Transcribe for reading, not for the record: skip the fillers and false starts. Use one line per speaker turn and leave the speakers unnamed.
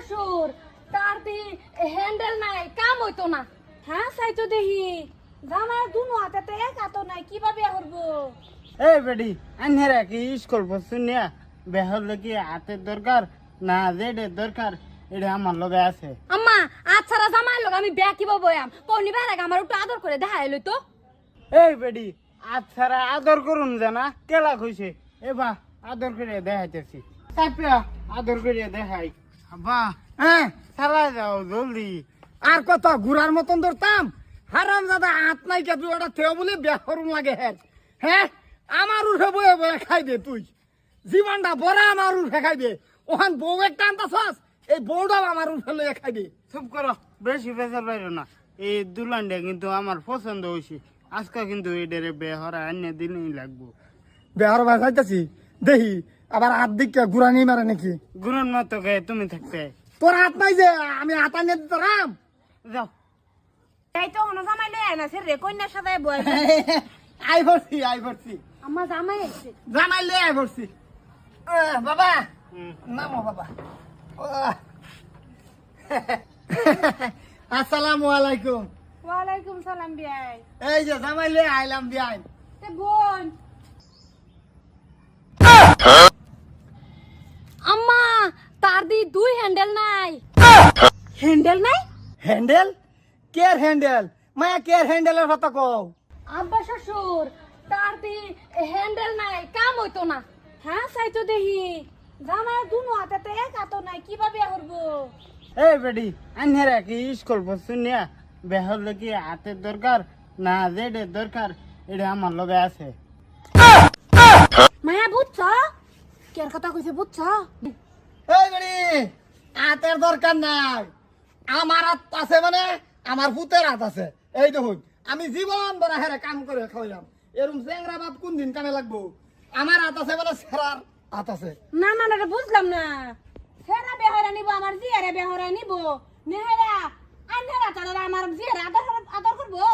শ্বশুর তার দি হ্যান্ডেল নাই কাম হইতো না। হ্যাঁ সাইতো দেহি জামাই দুনো হাতে তো এক হাতও নাই কিভাবে করবো?
এই বেডি আন্হেরা কি স্কুল পড়ছুনিয়া বেহল কি হাতের দরকার না জেডের দরকার এটা আমার লগে আছে।
আম্মা আচ্ছারা জামাই লোক আমি ব্যাগ কিভাবে বয়াম পৌনি বেড়াকে আমার একটু আদর করে দেখা এলো তো।
এই বেডি আচ্ছারা আদর করুন জানা কেলা কইছে এবা আদর করে দেখাইতেছি তারপরে আদর করে দেখাই। আব্বা
হ্যাঁ
চালাই যাও জলদি।
আর কত ঘুরার মতন ধরতাম হারাম দাদা হাত নাই কে তুই ওটা থেও বলে ব্যাগ করুন লাগে হ্যাঁ আমার উঠে বয়ে বয়ে খাই দে তুই জীবনটা বড় আমার উঠে খাই দে ওখান বউ একটা আনতাছস এই বউটাও আমার উঠে লয়ে খাই দে।
চুপ করো বেশি বেচার বাইরো না। এই দুলানটা কিন্তু আমার পছন্দ হয়েছে আজকে কিন্তু এটারে বেহরা আনিয়ে দিলেই লাগবো।
বেহার ভাই খাইতেছি দেখি আবার হাত দিকে ঘুরা নিয়ে মারে নাকি
গুরুর মতো কে তুমি থাকতে
তোর হাত নাই যে আমি হাত আনিয়ে দিতাম।
যাও।
তাই তো হনো জামাই লই আনা সে রে কন্যার সাথে বয়
আই ভরছি
আম্মা জামাই এসে
জামাই লে আই ভরছি বাবা
হুম।
নামো বাবা আসসালামু আলাইকুম।
ওয়ালাইকুম সালাম বিয়াই।
এই যে জামাই লে আইলাম বিয়াই।
তে বোন আম্মা তার দি দুই হ্যান্ডেল নাই। হ্যান্ডেল নাই?
হ্যান্ডেল কেয়ার হ্যান্ডেল মায়া কেয়ার হ্যান্ডেলের কথা কও।
আব্বা শ্বশুর তার দি হ্যান্ডেল নাই কাম হইতো না। হ্যাঁ সাইতো দেহি জামাই দুনো হাতে তো এক হাতও নাই কিভাবে করবো?
এই বেডি আন্হেরা কি স্কুল পড়ছুনিয়া বেহল কি হাতের দরকার না জেডের দরকার এটা আমার লগে আছে।
মায়া বুঝছ কের কথা কইছে বুঝছ?
এই বেড়ি হাতের দরকার নাই আমার হাত আছে মানে আমার পুতের হাত আছে। এই দেখুন আমি জীবন বড় হেরে কাম করে খাওয়াইলাম এরকম চেংরা বাপ কোন দিন কামে লাগবো আমার হাত আছে মানে সেরার হাত আছে।
না না না বুঝলাম না। সেরা বেহরা নিব আমার জিয়ারে বেহরা নিব নেহেরা আন্হেরা তারা আমার জিয়ারে আদর করবো।